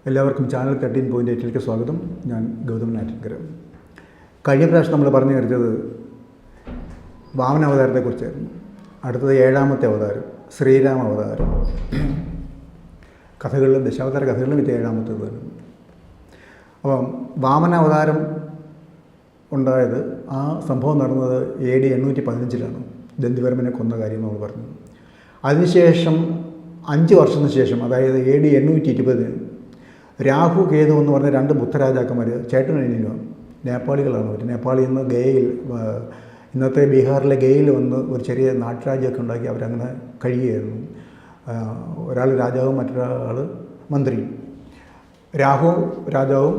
എല്ലാവർക്കും ചാനൽ 13.8 സ്വാഗതം. ഞാൻ ഗൗതമൻ ആറ്റിൻകര. കഴിഞ്ഞ പ്രാവശ്യം നമ്മൾ പറഞ്ഞു കഴിഞ്ഞത് വാമനാവതാരത്തെക്കുറിച്ചായിരുന്നു. അടുത്തത് 7ാമത്തെ അവതാരം, ശ്രീരാമ അവതാരം. കഥകളിലും ദശാവതാര കഥകളിലും ഇത് 7ാമത്തേത് വരുന്നു. അപ്പം വാമനാവതാരം ഉണ്ടായത്, ആ സംഭവം നടന്നത് AD 815 ദന്തിവർമ്മനെ കൊന്ന കാര്യം നമ്മൾ പറഞ്ഞു. അതിനുശേഷം 5 വർഷത്തിന് ശേഷം, അതായത് AD 820 രാഹു കേതു എന്ന് പറഞ്ഞ 2 ബുദ്ധരാജാക്കന്മാർ ചേട്ടനനിയനുമാണ്. നേപ്പാളികളാണ് അവർ. നേപ്പാളിൽ നിന്ന് ഗയയിൽ, ഇന്നത്തെ ബീഹാറിലെ ഗയയിൽ വന്ന് ഒരു ചെറിയ നാട്ടുരാജ്യമൊക്കെ ഉണ്ടാക്കി അവരങ്ങനെ കഴിയുകയായിരുന്നു. ഒരാൾ രാജാവും മറ്റൊരാൾ മന്ത്രിയും. രാഹു രാജാവും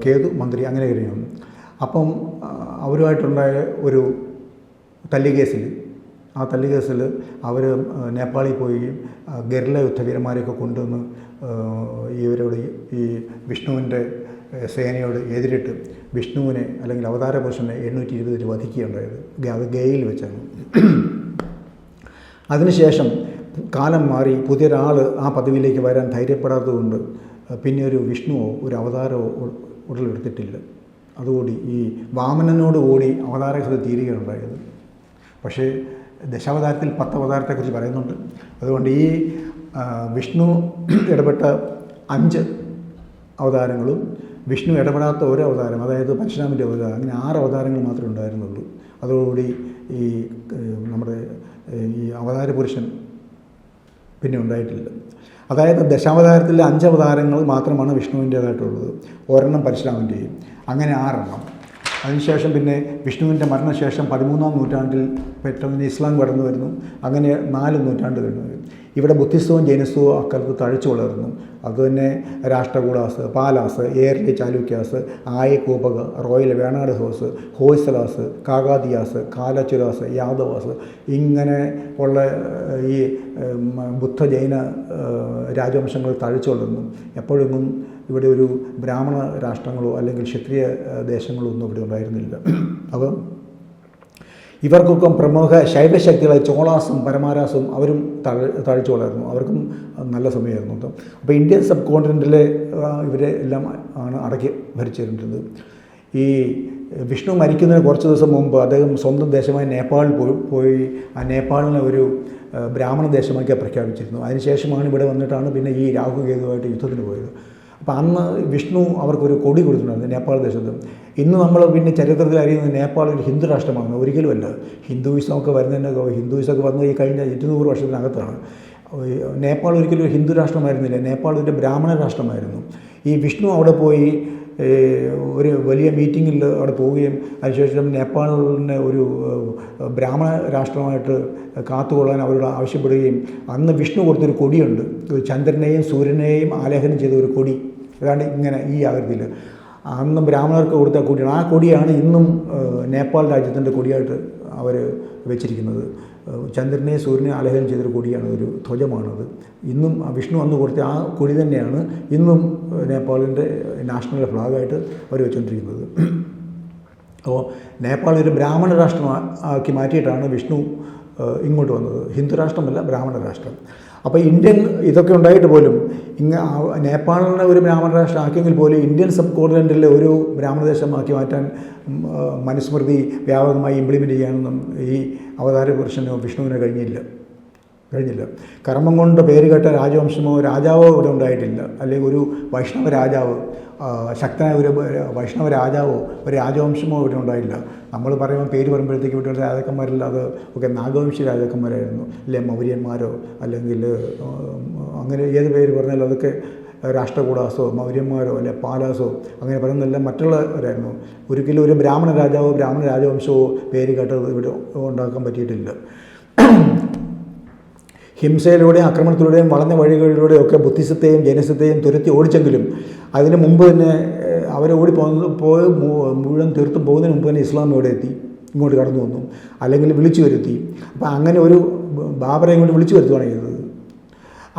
കേതു മന്ത്രി, അങ്ങനെ കഴിയുന്നു. അപ്പം അവരുമായിട്ടുണ്ടായ ഒരു തല്ലുകേസിൽ, ആ തല്ലുകേസിൽ അവർ നേപ്പാളിൽ പോയി ഗറില്ല യുദ്ധവീരന്മാരെയൊക്കെ കൊണ്ടുവന്ന് ഇവരോട്, ഈ വിഷ്ണുവിൻ്റെ സേനയോട് എതിരിട്ട് വിഷ്ണുവിനെ, അല്ലെങ്കിൽ അവതാര പുരുഷനെ 820 വധിക്കുകയുണ്ടായത്. അത് ഗയയിൽ വെച്ചാണ്. അതിനുശേഷം കാലം മാറി പുതിയൊരാൾ ആ പദവിയിലേക്ക് വരാൻ ധൈര്യപ്പെടാത്തതുകൊണ്ട് പിന്നെ ഒരു വിഷ്ണുവോ ഒരു അവതാരമോ ഉടലെടുത്തിട്ടില്ല. അതുകൂടി ഈ വാമനനോട് കൂടി അവതാരകഥ തീരുകയുണ്ടായത്. പക്ഷേ ദശാവതാരത്തിൽ 10 അവതാരത്തെക്കുറിച്ച് പറയുന്നുണ്ട്. അതുകൊണ്ട് ഈ വിഷ്ണു ഇടപെട്ട 5 അവതാരങ്ങളും വിഷ്ണു ഇടപെടാത്ത ഒരു അവതാരം, അതായത് പരശുരാമൻ്റെ അവതാരം, അങ്ങനെ 6 അവതാരങ്ങൾ മാത്രമേ ഉണ്ടായിരുന്നുള്ളൂ. അതോടുകൂടി ഈ നമ്മുടെ ഈ അവതാര പുരുഷൻ പിന്നെ ഉണ്ടായിട്ടില്ല. അതായത് ദശാവതാരത്തിലെ 5 അവതാരങ്ങൾ മാത്രമാണ് വിഷ്ണുവിൻ്റേതായിട്ടുള്ളത്, ഒരെണ്ണം പരശുരാമൻ്റെയും, അങ്ങനെ 6 എണ്ണം. അതിനുശേഷം പിന്നെ വിഷ്ണുവിൻ്റെ മരണശേഷം 13ാം നൂറ്റാണ്ടിൽ പെട്ടെന്ന് ഇസ്ലാം കടന്നു വരുന്നു. അങ്ങനെ 4 നൂറ്റാണ്ട് കഴിഞ്ഞു. ഇവിടെ ബുദ്ധിസവും ജൈനസവും അക്കാലത്ത് തഴച്ചു വളർന്നു. അതുതന്നെ രാഷ്ട്രകൂടാസ്, പാലാസ്, ഏർലി ചാലുക്യാസ്, ആയകൂപക, റോയൽ വേണാട് ഹോസ്, ഹോയ്സലാസ്, കാകാദിയാസ്, കാലച്ചുരാസ്, യാദവാസ്, ഇങ്ങനെ ഉള്ള ഈ ബുദ്ധ ജൈന രാജവംശങ്ങൾ തഴച്ചു വളർന്നു. എപ്പോഴൊന്നും ഇവിടെ ഒരു ബ്രാഹ്മണ രാഷ്ട്രങ്ങളോ അല്ലെങ്കിൽ ക്ഷത്രിയ ദേശങ്ങളോ ഒന്നും ഇവിടെ ഉണ്ടായിരുന്നില്ല. അപ്പം ഇവർക്കൊക്കെ പ്രമുഖ ശൈവശക്തികളായ ചോളാസും പരമാരാസും അവരും തഴച്ചു വളർന്നു. അവർക്കും നല്ല സമയമായിരുന്നു. അപ്പോൾ ഇന്ത്യൻ സബ് കോണ്ടിനെൻറ്റിലെ ഇവരെ എല്ലാം ആണ് അടക്കി ഭരിച്ചിരുന്നത്. ഈ വിഷ്ണു മരിക്കുന്നതിന് കുറച്ച് ദിവസം മുമ്പ് അദ്ദേഹം സ്വന്തം ദേശമായ നേപ്പാളിൽ പോയി ആ നേപ്പാളിനെ ഒരു ബ്രാഹ്മണ ദേശമാക്കി പ്രഖ്യാപിച്ചിരുന്നു. അതിനുശേഷമാണ് ഇവിടെ വന്നിട്ടാണ് പിന്നെ ഈ രാഹു കേതുവായിട്ട് യുദ്ധത്തിന് പോയത്. അപ്പോൾ അന്ന് വിഷ്ണു അവർക്കൊരു കൊടി കൊടുത്തിട്ടുണ്ടായിരുന്നു നേപ്പാൾ ദേശത്ത്. ഇന്ന് നമ്മൾ പിന്നെ ചരിത്രത്തിൽ അറിയുന്നത് നേപ്പാൾ ഒരു ഹിന്ദു രാഷ്ട്രമാണ്. ഒരിക്കലുമല്ല. ഹിന്ദുയിസമൊക്കെ ഹിന്ദുയിസമൊക്കെ വന്നത് ഈ കഴിഞ്ഞ 200 വർഷത്തിനകത്താണ്. നേപ്പാൾ ഒരിക്കലും ഒരു ഹിന്ദു രാഷ്ട്രമായിരുന്നില്ല. നേപ്പാൾ ഒരു ബ്രാഹ്മണ രാഷ്ട്രമായിരുന്നു. ഈ വിഷ്ണു അവിടെ പോയി ഒരു വലിയ മീറ്റിങ്ങിൽ അവിടെ പോവുകയും അതിനുശേഷം നേപ്പാളിനെ ഒരു ബ്രാഹ്മണ രാഷ്ട്രമായിട്ട് കാത്തുകൊള്ളാൻ അവരോട് ആവശ്യപ്പെടുകയും, അന്ന് വിഷ്ണു കൊടുത്തൊരു കൊടിയുണ്ട്, ചന്ദ്രനെയും സൂര്യനെയും ആലേഖനം ചെയ്ത ഒരു കൊടി, അതാണ് ഇങ്ങനെ ഈ ആകൃതിയിൽ. അന്ന് ബ്രാഹ്മണർക്ക് കൊടുത്ത കൊടിയാണ്. ആ കൊടിയാണ് ഇന്നും നേപ്പാൾ രാജ്യത്തിൻ്റെ കൊടിയായിട്ട് അവർ വെച്ചിരിക്കുന്നത്. ചന്ദ്രനെയും സൂര്യനെയും ആലേഖനം ചെയ്തൊരു കൊടിയാണ്, ഒരു ധ്വജമാണത്. ഇന്നും വിഷ്ണു അന്ന് കൊടുത്ത ആ കൊടി തന്നെയാണ് ഇന്നും നേപ്പാളിൻ്റെ നാഷണൽ ഫ്ലാഗായിട്ട് അവർ വെച്ചുകൊണ്ടിരിക്കുന്നത്. അപ്പോൾ നേപ്പാൾ ഒരു ബ്രാഹ്മണ രാഷ്ട്രമാക്കി മാറ്റിയിട്ടാണ് വിഷ്ണു ഇങ്ങോട്ട് വന്നത്. ഹിന്ദു രാഷ്ട്രമല്ല, ബ്രാഹ്മണ രാഷ്ട്രം. അപ്പോൾ ഇന്ത്യൻ ഇതൊക്കെ ഉണ്ടായിട്ട് പോലും നേപ്പാളിനെ ഒരു ബ്രാഹ്മണ രാഷ്ട്രം ആക്കിയെങ്കിൽ പോലും ഇന്ത്യൻ സബ് കോണ്ടിനെൻറ്റിലെ ഒരു ബ്രാഹ്മണദേശമാക്കി മാറ്റാൻ മനുസ്മൃതി വ്യാപകമായി ഇംപ്ലിമെൻറ്റ് ചെയ്യാനൊന്നും ഈ അവതാര പുരുഷനോ വിഷ്ണുവിനോ കഴിഞ്ഞില്ല. കർമ്മം കൊണ്ട് പേര് കേട്ട രാജവംശമോ രാജാവോ ഇവിടെ ഉണ്ടായിട്ടില്ല. അല്ലെങ്കിൽ ഒരു വൈഷ്ണവ രാജാവ്, ശക്തനായ ഒരു വൈഷ്ണവ രാജാവോ ഒരു രാജവംശമോ ഇവിടെ ഉണ്ടായില്ല. നമ്മൾ പറയുമ്പോൾ പേര് പറയുമ്പോഴത്തേക്ക് ഇവിടെ രാജാക്കന്മാരില്ല, അത് ഒക്കെ നാഗവംശ രാജാക്കന്മാരായിരുന്നു. അല്ലെ മൗര്യന്മാരോ അല്ലെങ്കിൽ അങ്ങനെ ഏത് പേര് പറഞ്ഞാലും അതൊക്കെ രാഷ്ട്രകൂടാസോ മൗര്യന്മാരോ അല്ലെ പാലാസോ അങ്ങനെ പറയുന്നതെല്ലാം മറ്റുള്ളവരായിരുന്നു. ഒരിക്കലും ഒരു ബ്രാഹ്മണ രാജാവോ ബ്രാഹ്മണ രാജവംശമോ പേര് കേട്ടത് ഇവിടെ ഉണ്ടാക്കാൻ പറ്റിയിട്ടില്ല. ഹിംസയിലൂടെയും ആക്രമണത്തിലൂടെയും വളഞ്ഞ വഴികളിലൂടെയൊക്കെ ബുദ്ധിസത്തെയും ജൈനസത്തെയും തുരത്തി ഓടിച്ചെങ്കിലും അതിന് മുമ്പ് തന്നെ അവരെ പോയി മുഴുവൻ തീർത്തും പോകുന്നതിന് മുമ്പ് തന്നെ ഇസ്ലാം ഇവിടെ എത്തി, ഇങ്ങോട്ട് കടന്നു വന്നു, അല്ലെങ്കിൽ വിളിച്ചു വരുത്തി. അപ്പോൾ അങ്ങനെ ഒരു ബാബറെ ഇങ്ങോട്ട് വിളിച്ചു വരുത്തുകയാണ് ചെയ്തത്.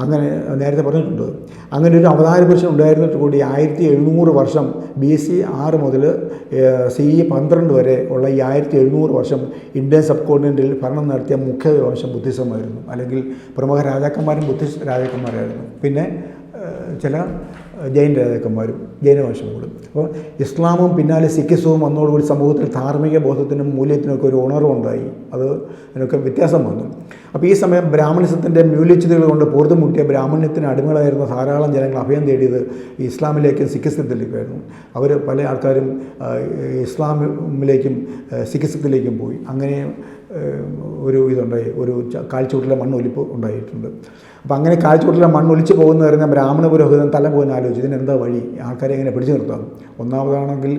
അങ്ങനെ നേരത്തെ പറഞ്ഞിട്ടുണ്ട്. അങ്ങനെ ഒരു അവതാര പുരുഷൻ ഉണ്ടായിരുന്നിട്ട് കൂടി 1700 വർഷം BC 6 മുതൽ CE 12 വരെ ഉള്ള ഈ 1700 വർഷം ഇന്ത്യൻ സബ് കോണ്ടിനെൻറ്റിൽ ഭരണം നടത്തിയ മുഖ്യ വംശം ബുദ്ധിസമായിരുന്നു. അല്ലെങ്കിൽ പ്രമുഖ രാജാക്കന്മാരും ബുദ്ധിസ്റ്റ് രാജാക്കന്മാരായിരുന്നു. പിന്നെ ചില ജൈന രാജാക്കന്മാരും ജൈനവംശം കൂടും. അപ്പോൾ ഇസ്ലാമും പിന്നാലെ സിഖിസവും വന്നതോടുകൂടി സമൂഹത്തിൽ ധാർമ്മിക ബോധത്തിനും മൂല്യത്തിനൊക്കെ ഒരു ഉണർവുണ്ടായി. അതിനൊക്കെ വ്യത്യാസം വന്നു. അപ്പോൾ ഈ സമയം ബ്രാഹ്മണിസത്തിൻ്റെ മൂല്യച്യുതികൾ കൊണ്ട് പൊറുതുമുട്ടിയ ബ്രാഹ്മണ്യത്തിന് അടിമകളായിരുന്ന ധാരാളം ജനങ്ങൾ അഭയം തേടിയത് ഇസ്ലാമിലേക്കും സിഖിസത്തിലേക്കുമായിരുന്നു. അവർ പല ആൾക്കാരും ഇസ്ലാമിലേക്കും സിഖിസത്തിലേക്കും പോയി. അങ്ങനെ ഒരു ഇതുണ്ടായി, ഒരു കാൽച്ചുവട്ടിലെ മണ്ണൊലിപ്പ് ഉണ്ടായിട്ടുണ്ട്. അപ്പോൾ അങ്ങനെ കാൽച്ചുവട്ടിലെ മണ്ണൊലിച്ച് പോകുന്ന പറഞ്ഞാൽ ബ്രാഹ്മണ പുരോഹിതൻ തല പോകാൻ ആലോചിച്ചു, ഇതിനെന്താ വഴി, ആൾക്കാരെ എങ്ങനെ പിടിച്ചു നിർത്താം. ഒന്നാമതാണെങ്കിൽ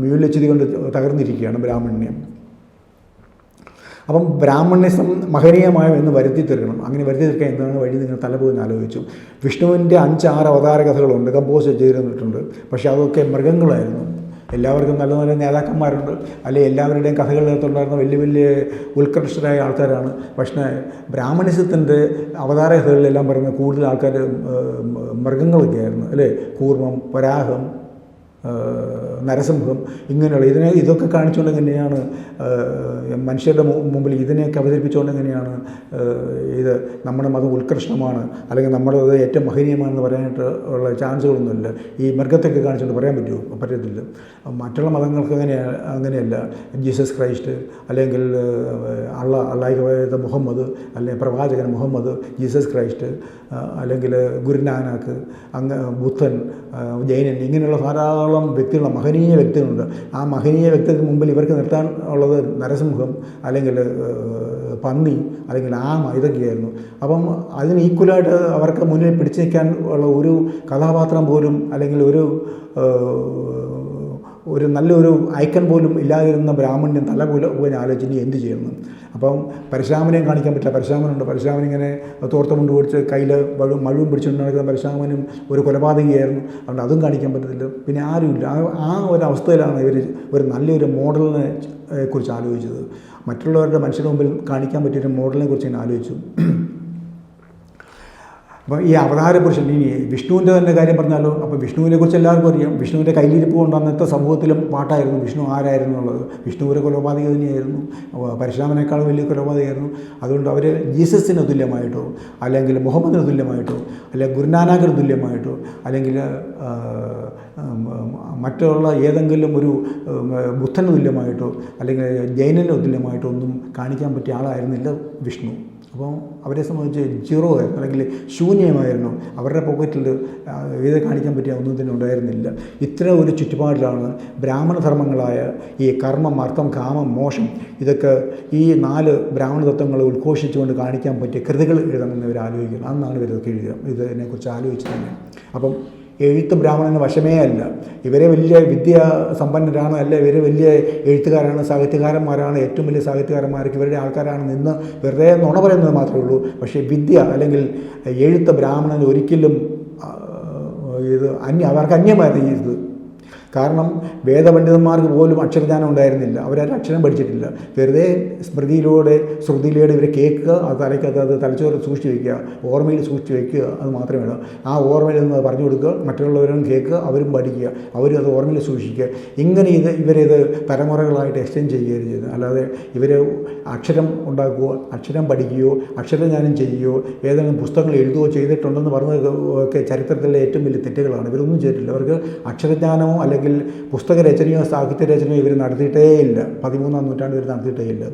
മൂല്യച്യുതി കൊണ്ട് തകർന്നിരിക്കുകയാണ് ബ്രാഹ്മണ്യം. അപ്പം ബ്രാഹ്മണ്യസം മഹനീയമായോ എന്ന് വരുത്തി തീർക്കണം. അങ്ങനെ വരുത്തി തീർക്കാൻ എന്താണ് വഴി, നിങ്ങൾ തലപോകാൻ ആലോചിച്ചു. വിഷ്ണുവിൻ്റെ 5-6 അവതാര കഥകളുണ്ട്, കമ്പോസ് ചെയ്തിരുന്നിട്ടുണ്ട്. പക്ഷേ അതൊക്കെ മൃഗങ്ങളായിരുന്നു. എല്ലാവർക്കും നല്ല നല്ല നേതാക്കന്മാരുണ്ട്, അല്ലെങ്കിൽ എല്ലാവരുടെയും കഥകളിനകത്തുണ്ടായിരുന്ന വലിയ വലിയ ഉത്കൃഷ്ടരായ ആൾക്കാരാണ്. പക്ഷേ ബ്രാഹ്മണിസത്തിൻ്റെ അവതാര കഥകളിലെല്ലാം പറയുന്ന കൂടുതൽ ആൾക്കാർ മൃഗങ്ങളൊക്കെ ആയിരുന്നു, അല്ലേ? കൂർമ്മം, വരാഹം, നരസിംഹം, ഇങ്ങനെയുള്ള ഇതൊക്കെ കാണിച്ചുകൊണ്ട് എങ്ങനെയാണ് മനുഷ്യരുടെ മുമ്പിൽ ഇതിനെയൊക്കെ അവതരിപ്പിച്ചുകൊണ്ട് എങ്ങനെയാണ് ഇത് നമ്മുടെ മതം ഉത്കൃഷ്ടമാണ് അല്ലെങ്കിൽ നമ്മുടെ അത് ഏറ്റവും മഹനീയമാണെന്ന് പറയാനായിട്ട് ഉള്ള ചാൻസുകളൊന്നുമില്ല. ഈ മൃഗത്തൊക്കെ കാണിച്ചുകൊണ്ട് പറയാൻ പറ്റുമോ? പറ്റത്തില്ല. മറ്റുള്ള മതങ്ങൾക്ക് അങ്ങനെയല്ല. ജീസസ് ക്രൈസ്റ്റ് അല്ലെങ്കിൽ അള്ളാഹ് മുഹമ്മദ്, അല്ലെങ്കിൽ പ്രവാചകൻ മുഹമ്മദ്, ജീസസ് ക്രൈസ്റ്റ്, അല്ലെങ്കിൽ ഗുരുനാനാക്ക്, ബുദ്ധൻ, ജൈനൻ, ഇങ്ങനെയുള്ള ധാരാളം വ്യക്തികളുണ്ട്, മഹനീയ വ്യക്തികളുണ്ട്. ആ മഹനീയ വ്യക്തിത്വത്തിന് മുമ്പിൽ ഇവർക്ക് നിർത്താൻ ഉള്ളത് നരസിംഹം അല്ലെങ്കിൽ പന്നി അല്ലെങ്കിൽ ആമ, ഇതൊക്കെയായിരുന്നു. അപ്പം അതിന് ഈക്വലായിട്ട് അവർക്ക് മുന്നിൽ പിടിച്ചു നിൽക്കാൻ ഉള്ള ഒരു കഥാപാത്രം പോലും അല്ലെങ്കിൽ ഒരു നല്ലൊരു ഐക്കൺ പോലും ഇല്ലാതിരുന്ന ബ്രാഹ്മണ്യം തല പോലും ആലോചിച്ച് ഇനി എന്ത് ചെയ്യുന്നു. അപ്പം പരശുരാമനെയും കാണിക്കാൻ പറ്റില്ല. പരശുരാമനുണ്ട്, പരശുരാമൻ ഇങ്ങനെ തോർത്ത കൊണ്ട് പിടിച്ച് കയ്യിൽ മഴുവും പിടിച്ചുകൊണ്ട് നടക്കുന്ന പരശുരാമനും ഒരു കൊലപാതകയായിരുന്നു. അതുകൊണ്ട് അതും കാണിക്കാൻ പറ്റത്തില്ല. പിന്നെ ആരുമില്ല. ആ ഒരു അവസ്ഥയിലാണ് ഇവർ ഒരു നല്ലൊരു മോഡലിനെ കുറിച്ച് ആലോചിച്ചത്. മറ്റുള്ളവരുടെ മനുഷ്യരുടെ മുമ്പിൽ കാണിക്കാൻ പറ്റിയൊരു മോഡലിനെ കുറിച്ച് ഞാൻ ആലോചിച്ചു. അപ്പോൾ ഈ അവതാര പുരുഷൻ, ഈ വിഷ്ണുവിൻ്റെ തന്നെ കാര്യം പറഞ്ഞാലോ, അപ്പോൾ വിഷ്ണുവിനെ കുറിച്ച് എല്ലാവർക്കും അറിയാം. വിഷ്ണുവിൻ്റെ കയ്യിലിരിപ്പ് കൊണ്ട് അന്നത്തെ സമൂഹത്തിലും പാട്ടായിരുന്നു വിഷ്ണു ആരായിരുന്നു എന്നുള്ളത്. വിഷ്ണു ഒരു കൊലപാതക തന്നെയായിരുന്നു, പരശുരാമനേക്കാളും വലിയ കൊലപാതകമായിരുന്നു. അതുകൊണ്ട് അവർ ജീസസിന് തുല്യമായിട്ടോ അല്ലെങ്കിൽ മുഹമ്മദിന് തുല്യമായിട്ടോ അല്ലെങ്കിൽ ഗുരുനാനാക്കിന് തുല്യമായിട്ടോ അല്ലെങ്കിൽ മറ്റുള്ള ഏതെങ്കിലും ഒരു ബുദ്ധന് തുല്യമായിട്ടോ അല്ലെങ്കിൽ ജൈനന് തുല്യമായിട്ടോ ഒന്നും കാണിക്കാൻ പറ്റിയ ആളായിരുന്നില്ല വിഷ്ണു. അപ്പോൾ അവരെ സംബന്ധിച്ച് സീറോ ആയിരുന്നു, അല്ലെങ്കിൽ ശൂന്യമായിരുന്നു. അവരുടെ പോക്കറ്റിൽ ഇത് കാണിക്കാൻ പറ്റിയ ഒന്നും തന്നെ ഉണ്ടായിരുന്നില്ല. ഇത്ര ഒരു ചുറ്റുപാടിലാണ് ബ്രാഹ്മണധർമ്മങ്ങളായ ഈ കർമ്മം, അർത്ഥം, കാമം, മോഷം, ഇതൊക്കെ ഈ 4 ബ്രാഹ്മണ തത്വങ്ങൾ ഉദ്ഘോഷിച്ചുകൊണ്ട് കാണിക്കാൻ പറ്റിയ കൃതികൾ എഴുതണമെന്ന് ഇവർ ആലോചിക്കുന്നത്. അന്നാണ് ഇവരൊക്കെ എഴുതുക, ഇതിനെക്കുറിച്ച് ആലോചിച്ച് തന്നെ. അപ്പം എഴുത്ത് ബ്രാഹ്മണന് വശമേ അല്ല. ഇവരെ വലിയ വിദ്യാസമ്പന്നരാണ്, അല്ല ഇവർ വലിയ എഴുത്തുകാരാണ്, സാഹിത്യകാരന്മാരാണ്, ഏറ്റവും വലിയ സാഹിത്യകാരന്മാർക്ക് ഇവരുടെ ആൾക്കാരാണ് നിന്ന് വെറുതെ നുണ പറയുന്നത് മാത്രമേ ഉള്ളൂ. പക്ഷേ വിദ്യ അല്ലെങ്കിൽ എഴുത്ത് ബ്രാഹ്മണന് ഒരിക്കലും അവർക്ക് അന്യമായിരുന്നു ഈ ഇത്. കാരണം വേദപണ്ഡിതന്മാർക്ക് പോലും അക്ഷരജ്ഞാനം ഉണ്ടായിരുന്നില്ല. അവരാരും അക്ഷരം പഠിച്ചിട്ടില്ല. വെറുതെ സ്മൃതിയിലൂടെ ശ്രുതിയിലൂടെ ഇവരെ കേൾക്കുക, അത് തലയ്ക്കകത്ത് അത് തലച്ചോറ് സൂക്ഷിച്ച് വയ്ക്കുക, ഓർമ്മയിൽ സൂക്ഷിച്ച് വയ്ക്കുക, അത് മാത്രമേ ഉള്ളൂ. ആ ഓർമ്മയിൽ നിന്ന് പറഞ്ഞു കൊടുക്കുക, മറ്റുള്ളവരും കേൾക്കുക, അവരും പഠിക്കുക, അവരും അത് ഓർമ്മയിൽ സൂക്ഷിക്കുക. ഇങ്ങനെ ഇവരിത് തലമുറകളായിട്ട് എക്സ്റ്റെൻഡ് ചെയ്യുകയാണ് ചെയ്യുന്നത്. അല്ലാതെ ഇവർ അക്ഷരം ഉണ്ടാക്കുകയോ അക്ഷരം പഠിക്കുകയോ അക്ഷരജ്ഞാനം ചെയ്യുകയോ ഏതെങ്കിലും പുസ്തകങ്ങൾ എഴുതുകയോ ചെയ്തിട്ടുണ്ടെന്ന് പറഞ്ഞതൊക്കെ ചരിത്രത്തിലെ ഏറ്റവും വലിയ തെറ്റുകളാണ്. ഇവരൊന്നും ചെയ്തിട്ടില്ല. അവർക്ക് അക്ഷരജ്ഞാനമോ അല്ലെങ്കിൽ പുസ്തകരചനയോ സാഹിത്യരചനയോ ഇവർ നടത്തിയിട്ടേയില്ല. 13-ാം നൂറ്റാണ്ട് ഇവർ നടത്തിയിട്ടേയില്ല.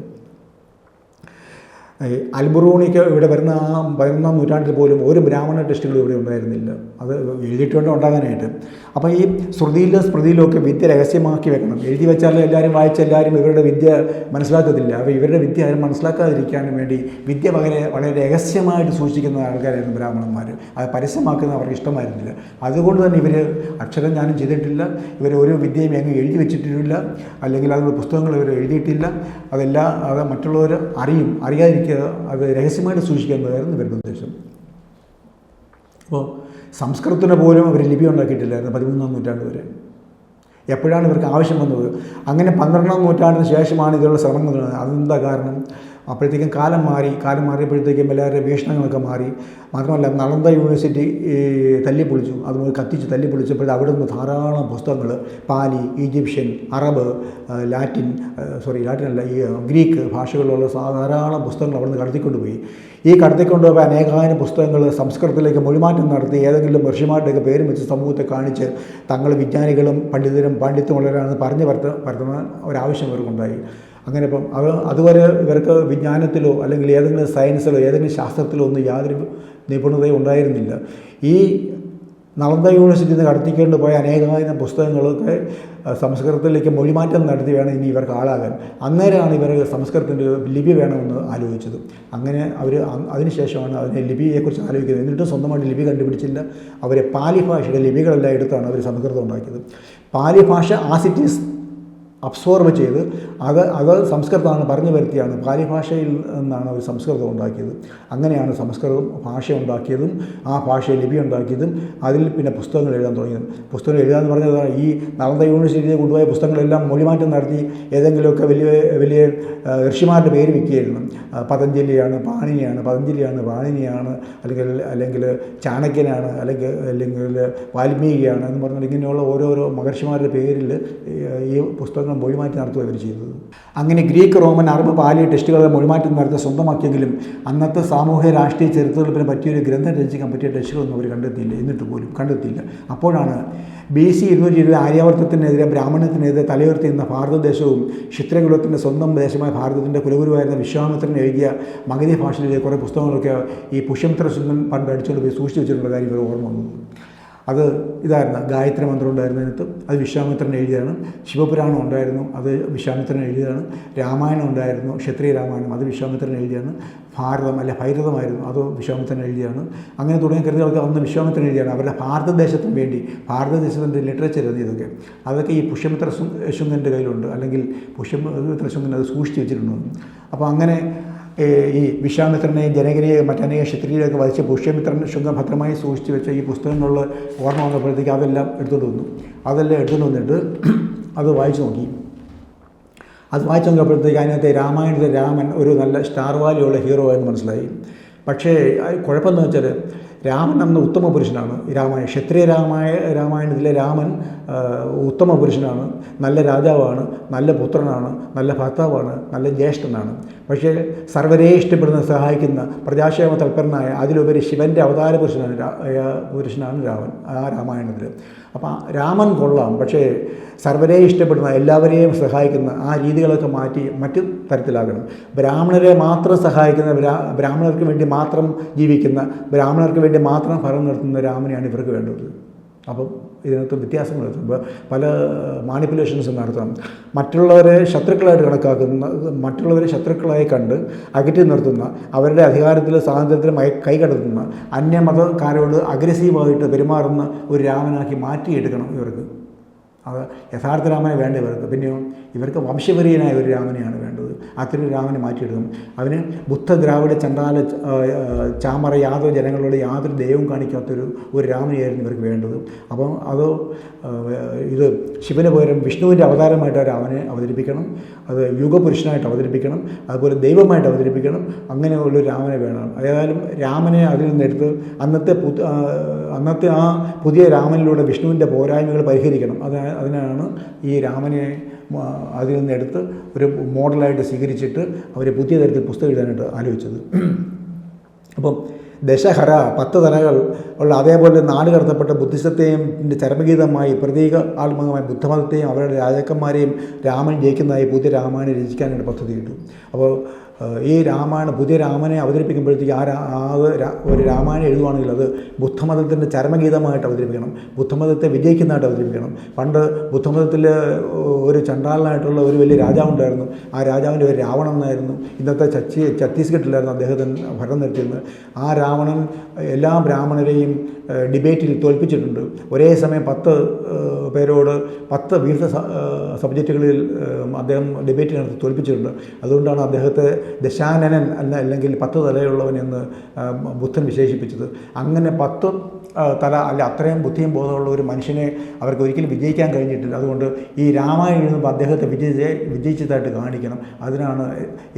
അൽബറൂണിക്ക് ഇവിടെ വരുന്ന ആ 11-ാം നൂറ്റാണ്ടിൽ പോലും ഒരു ബ്രാഹ്മണ ടെസ്റ്റുകളും ഇവിടെ ഉണ്ടായിരുന്നില്ല. അത് എഴുതിയിട്ടുണ്ട് ഉണ്ടാകാനായിട്ട്. അപ്പം ഈ ശ്രുതിയിലും സ്മൃതിയിലും ഒക്കെ വിദ്യ രഹസ്യമാക്കി വെക്കണം. എഴുതി വെച്ചാൽ എല്ലാവരും വായിച്ചെല്ലാവരും ഇവരുടെ വിദ്യ മനസ്സിലാക്കത്തില്ല. അപ്പോൾ ഇവരുടെ വിദ്യ ആരും മനസ്സിലാക്കാതിരിക്കാനും വേണ്ടി വിദ്യ വളരെ രഹസ്യമായിട്ട് സൂക്ഷിക്കുന്ന ആൾക്കാരായിരുന്നു ബ്രാഹ്മണന്മാർ. അത് പരസ്യമാക്കുന്നത് അവർക്ക് ഇഷ്ടമായിരുന്നില്ല. അതുകൊണ്ട് തന്നെ ഇവർ അക്ഷരം ഞാനും ചെയ്തിട്ടില്ല. ഇവർ ഒരു വിദ്യയും എങ്ങും എഴുതി വെച്ചിട്ടില്ല, അല്ലെങ്കിൽ അതിനുള്ള പുസ്തകങ്ങൾ ഇവർ എഴുതിയിട്ടില്ല. അതെല്ലാം അത് മറ്റുള്ളവർ അറിയാതിരിക്കുക, അത് രഹസ്യമായിട്ട് സൂക്ഷിക്കുന്നതായിരുന്നു ഇവരുടെ ഉദ്ദേശം. അപ്പോൾ സംസ്കൃതത്തിന് പോലും അവർ ലിപി ഉണ്ടാക്കിയിട്ടില്ലായിരുന്നു 13-ാം നൂറ്റാണ്ട് വരെ. എപ്പോഴാണ് ഇവർക്ക് ആവശ്യം വന്നത്? അങ്ങനെ 12-ാം നൂറ്റാണ്ടിന് ശേഷമാണ് ഇതിലുള്ള ശ്രമങ്ങൾ. അതെന്താ കാരണം? അപ്പോഴത്തേക്കും കാലം മാറിയപ്പോഴത്തേക്കും എല്ലാവരുടെ വീക്ഷണങ്ങളൊക്കെ മാറി. മാത്രമല്ല നളന്ദ യൂണിവേഴ്സിറ്റി തല്ലിപ്പൊളിച്ചു, അതുപോലെ കത്തിച്ച് തല്ലിപ്പൊളിച്ചപ്പോൾ അവിടെ നിന്ന് ധാരാളം പുസ്തകങ്ങൾ പാലി, ഈജിപ്ഷ്യൻ, അറബ്, ലാറ്റിനല്ല ഈ ഗ്രീക്ക് ഭാഷകളിലുള്ള ധാരാളം പുസ്തകങ്ങൾ അവിടെ നിന്ന് കടത്തിക്കൊണ്ടുപോയി. ഈ കടത്തിക്കൊണ്ടുപോയ അനേകായിരം പുസ്തകങ്ങൾ സംസ്കൃതത്തിലേക്ക് മൊഴിമാറ്റം നടത്തി ഏതെങ്കിലും ഋഷിമാരുടെയൊക്കെ പേരും വെച്ച് സമൂഹത്തെ കാണിച്ച് തങ്ങൾ വിജ്ഞാനികളും പണ്ഡിതരും പാണ്ഡിത്യമുള്ളവരാണെന്ന് പറഞ്ഞു പരത്തുന്ന ഒരാവശ്യം ഇവർക്കുണ്ടായി. അങ്ങനെ ഇപ്പം അതുവരെ ഇവർക്ക് വിജ്ഞാനത്തിലോ അല്ലെങ്കിൽ ഏതെങ്കിലും സയൻസിലോ ഏതെങ്കിലും ശാസ്ത്രത്തിലോ ഒന്നും യാതൊരു നിപുണതയും ഉണ്ടായിരുന്നില്ല. ഈ നളന്ദ യൂണിവേഴ്സിറ്റിയിൽ നിന്ന് കടത്തിക്കൊണ്ട് പോയ അനേകായിരം പുസ്തകങ്ങളൊക്കെ സംസ്കൃതത്തിലേക്ക് മൊഴിമാറ്റം നടത്തി വേണം ഇനി ഇവർക്ക് ആളാകാൻ. അന്നേരമാണ് ഇവർ സംസ്കൃതത്തിൻ്റെ ലിപി വേണമെന്ന് ആലോചിച്ചത്. അങ്ങനെ അവർ അതിനുശേഷമാണ് അതിനെ ലിപിയെക്കുറിച്ച് ആലോചിക്കുന്നത്. എന്നിട്ടും സ്വന്തമായിട്ട് ലിപി കണ്ടുപിടിച്ചില്ല. അവരെ പാലി ഭാഷയുടെ ലിപികളെല്ലാം എടുത്താണ് അവർ സംസ്കൃതം ഉണ്ടാക്കിയത്. പാലി ഭാഷ ആസിറ്റീസ് അബ്സോർബ് ചെയ്ത് അത് സംസ്കൃതമാണ് പറഞ്ഞു വരുത്തിയാണ് പാലി ഭാഷയിൽ നിന്നാണ് അവർ സംസ്കൃതം ഉണ്ടാക്കിയത്. അങ്ങനെയാണ് സംസ്കൃതം ഭാഷ ഉണ്ടാക്കിയതും ആ ഭാഷയിൽ ലിപി ഉണ്ടാക്കിയതും അതിൽ പിന്നെ പുസ്തകങ്ങൾ എഴുതാൻ തുടങ്ങിയതും. പുസ്തകങ്ങൾ എഴുതാമെന്ന് പറഞ്ഞത് ഈ നളന്ദ യൂണിവേഴ്സിറ്റിയിൽ കൊണ്ടുപോയ പുസ്തകങ്ങളെല്ലാം മൊഴിമാറ്റം നടത്തി ഏതെങ്കിലുമൊക്കെ വലിയ ഋഷിമാരുടെ പേര് വയ്ക്കുകയായിരുന്നു. പതഞ്ജലിയാണ്, പാണിനിയാണ്, അല്ലെങ്കിൽ ചാണക്യനാണ്, അല്ലെങ്കിൽ വാൽമീകിയാണ് എന്ന് പറഞ്ഞാൽ ഇങ്ങനെയുള്ള ഓരോരോ മഹർഷിമാരുടെ പേരിൽ ഈ പുസ്തകങ്ങൾ മൊഴിമാറ്റി നടത്തുക ഇവർ ചെയ്തത്. അങ്ങനെ ഗ്രീക്ക്, റോമൻ, അറബ്, പാലി ടെക്സ്റ്റുകളെ മൊഴിമാറ്റം നടത്തി സ്വന്തമാക്കിയെങ്കിലും അന്നത്തെ സാമൂഹ്യ രാഷ്ട്രീയ ചരിത്രത്തിന് പറ്റിയൊരു ഗ്രന്ഥം രചിക്കാൻ പറ്റിയ ടെക്സ്റ്റുകളൊന്നും അവർ കണ്ടെത്തിയില്ല. എന്നിട്ട് പോലും കണ്ടെത്തിയില്ല. അപ്പോഴാണ് BC 220 ആര്യാവർത്തത്തിനെതിരെ ബ്രാഹ്മണ്യത്തിനെതിരെ തലയുയർത്തിയിരുന്ന ഭാരതദേശവും ക്ഷത്രിയകുലത്തിൻ്റെ സ്വന്തം ദേശമായ ഭാരതത്തിൻ്റെ കുലഗുരുവായിരുന്ന വിശ്വാമിത്രൻ എഴുതിയ മഗധി ഭാഷയിലെ കുറേ പുസ്തകങ്ങളൊക്കെ ഈ പുഷ്യമിത്ര ശുംഗൻ പണ്ട് അടിച്ചുകൊണ്ട് പോയി സൂക്ഷിച്ചു വെച്ചിട്ടുള്ള കാര്യം ഇവർ ഓർമ്മ വന്നു. അത് ഇതായിരുന്നു, ഗായത്രി മന്ത്രം ഉണ്ടായിരുന്നു അതിനകത്ത്, അത് വിശ്വാമിത്രൻ എഴുതിയതാണ്. ശിവപുരാണം ഉണ്ടായിരുന്നു, അത് വിശ്വാമിത്രൻ എഴുതിയതാണ്. രാമായണം ഉണ്ടായിരുന്നു, ക്ഷത്രിയ രാമായണം, അത് വിശ്വാമിത്രൻ എഴുതിയാണ്. ഭാരതം ഭൈരവമായിരുന്നു, അത് വിശ്വാമിത്രൻ എഴുതിയാണ്. അങ്ങനെ തുടങ്ങിയ കൃതികളൊക്കെ അന്ന് വിശ്വാമിത്രൻ എഴുതിയാണ്. അവരുടെ ഭാരതദേശത്തിന് വേണ്ടി ഭാരതദേശത്തിൻ്റെ ലിറ്ററേച്ചർ ഇതൊക്കെ അതൊക്കെ ഈ പുഷ്യമിത്ര ശുംഗൻ്റെ കയ്യിലുണ്ട്, അല്ലെങ്കിൽ പുഷ്യമിത്ര ശുംഗൻ അത് സൂക്ഷിച്ച് വെച്ചിട്ടുണ്ട്. അപ്പോൾ അങ്ങനെ ഈ വിശ്വാമിത്രനെയും ജനകനെയും മറ്റനേക ക്ഷത്രിയരെയൊക്കെ വധിച്ച് പുഷ്യമിത്രൻ ശുംഗം ഭദ്രമായി സൂക്ഷിച്ച് വെച്ച ഈ പുസ്തകങ്ങളിൽ ഓർമ്മ വന്നപ്പോഴത്തേക്ക് അതെല്ലാം എടുത്തുകൊണ്ട് വന്നിട്ട് അത് വായിച്ചു നോക്കി. അത് വായിച്ചു നോക്കിയപ്പോഴത്തേക്ക് അതിനകത്ത് രാമായണത്തിലെ രാമൻ ഒരു നല്ല സ്റ്റാർ വാല്യുള്ള ഹീറോ എന്ന് മനസ്സിലായി. പക്ഷേ കുഴപ്പമെന്ന് വെച്ചാൽ രാമൻ അന്ന് ഉത്തമ പുരുഷനാണ്. ക്ഷത്രിയ രാമായണത്തിലെ രാമൻ ഉത്തമ പുരുഷനാണ്, നല്ല രാജാവാണ്, നല്ല പുത്രനാണ്, നല്ല ഭർത്താവാണ്, നല്ല ജ്യേഷ്ഠനാണ്. പക്ഷേ സർവരെ ഇഷ്ടപ്പെടുന്ന സഹായിക്കുന്ന പ്രജാക്ഷേമ തൽപരനായ അതിലുപരി ശിവൻ്റെ അവതാര പുരുഷനാണ് രാമൻ ആ രാമായണത്തിൽ. അപ്പം രാമൻ കൊള്ളാം, പക്ഷേ സർവരെ ഇഷ്ടപ്പെടുന്ന എല്ലാവരെയും സഹായിക്കുന്ന ആ രീതികളൊക്കെ മാറ്റി മറ്റു തരത്തിലാകണം. ബ്രാഹ്മണരെ മാത്രം സഹായിക്കുന്ന, ബ്രാഹ്മണർക്ക് വേണ്ടി മാത്രം ജീവിക്കുന്ന, ബ്രാഹ്മണർക്ക് വേണ്ടി മാത്രം ഭരണം നടത്തുന്ന രാമനെയാണ് ഇവർക്ക് വേണ്ടത്. അപ്പം ഇതിനകത്ത് വ്യത്യാസങ്ങൾ വരുത്തുമ്പോൾ പല മാനിപ്പുലേഷൻസും നടത്തണം. മറ്റുള്ളവരെ ശത്രുക്കളായിട്ട് കണക്കാക്കുന്ന, മറ്റുള്ളവരെ ശത്രുക്കളായി കണ്ട് അകറ്റി നിർത്തുന്ന, അവരുടെ അധികാരത്തിൽ സ്വാതന്ത്ര്യത്തിൽ കൈകടത്തുന്ന, അന്യമതക്കാരോട് അഗ്രസീവായിട്ട് പെരുമാറുന്ന ഒരു രാമനാക്കി മാറ്റിയെടുക്കണം ഇവർക്ക്. അത് യഥാർത്ഥ രാമനെ വേണ്ട ഇവർക്ക്. പിന്നെയോ ഇവർക്ക് വംശവരീയനായ ഒരു രാമനെയാണ് വേണ്ടത്. അത്തരം രാമനെ മാറ്റിയെടുക്കണം. അവന് ബുദ്ധ, ദ്രാവിഡ, ചണ്ടാല, ചാമറ, യാദവ ജനങ്ങളോട് യാതൊരു ദൈവവും കാണിക്കാത്തൊരു രാമനെയായിരുന്നു ഇവർക്ക് വേണ്ടത്. അപ്പം അത് ഇത് ശിവന് പകരം വിഷ്ണുവിൻ്റെ അവതാരമായിട്ട് രാമനെ അവതരിപ്പിക്കണം, അത് യുഗപുരുഷനായിട്ട് അവതരിപ്പിക്കണം, അതുപോലെ ദൈവമായിട്ട് അവതരിപ്പിക്കണം. അങ്ങനെയുള്ളൊരു രാമനെ വേണം. ഏതായാലും രാമനെ അതിൽ നിന്നെടുത്ത് അന്നത്തെ ആ പുതിയ രാമനിലൂടെ വിഷ്ണുവിൻ്റെ പോരായ്മകൾ പരിഹരിക്കണം. അതിനാണ് ഈ രാമനെ അതിൽ നിന്നെടുത്ത് ഒരു മോഡലായിട്ട് സ്വീകരിച്ചിട്ട് അവർ പുതിയ തരത്തിൽ പുസ്തകം എഴുതാനായിട്ട് ആലോചിച്ചത്. അപ്പം ദശഹര 10 തലകൾ ഉള്ള, അതേപോലെ നാട് കടത്തപ്പെട്ട ബുദ്ധിസത്തെയും ചരമഗീതമായി പ്രതീക ആത്മകമായ ബുദ്ധമതത്തെയും അവരുടെ രാജാക്കന്മാരെയും രാമൻ ജയിക്കുന്നതായി പുതിയ രാമായണം രചിക്കാനായിട്ട് പദ്ധതിയിട്ടു. അപ്പോൾ ഈ പുതിയ രാമനെ അവതരിപ്പിക്കുമ്പോഴത്തേക്ക് ഒരു രാമായണം എഴുതുവാണെങ്കിൽ അത് ബുദ്ധമതത്തിൻ്റെ ചരമഗീതമായിട്ട് അവതരിപ്പിക്കണം, ബുദ്ധമതത്തെ വിജയിക്കുന്നതായിട്ട് അവതരിപ്പിക്കണം. പണ്ട് ബുദ്ധമതത്തിൽ ഒരു ചണ്ടാളനായിട്ടുള്ള ഒരു വലിയ രാജാവുണ്ടായിരുന്നു. ആ രാജാവിൻ്റെ ഒരു രാവണൻ എന്നായിരുന്നു. ഇന്നത്തെ ഛത്തീസ്ഗഡിലായിരുന്നു അദ്ദേഹത്തിന് ഭരണം നടത്തിയിരുന്നത്. ആ രാവണൻ എല്ലാ ബ്രാഹ്മണരെയും ഡിബേറ്റിൽ തോൽപ്പിച്ചിട്ടുണ്ട്. ഒരേ സമയം 10 പേരോട് 10 വിവിധ സബ്ജക്റ്റുകളിൽ അദ്ദേഹം ഡിബേറ്റ് നടത്തി തോൽപ്പിച്ചിട്ടുണ്ട്. അതുകൊണ്ടാണ് അദ്ദേഹത്തെ ദശാനനൻ അല്ലെങ്കിൽ 10 തലയുള്ളവൻ എന്ന് ബുദ്ധൻ വിശേഷിപ്പിച്ചത്. അങ്ങനെ 10 തല അല്ല അത്രയും ബുദ്ധിയും ബോധമുള്ള ഒരു മനുഷ്യനെ അവർക്ക് ഒരിക്കലും വിജയിക്കാൻ കഴിഞ്ഞിട്ടില്ല. അതുകൊണ്ട് ഈ രാമായണം എഴുതുമ്പോൾ അദ്ദേഹത്തെ വിജയിച്ചതായിട്ട് കാണിക്കണം. അതിനാണ്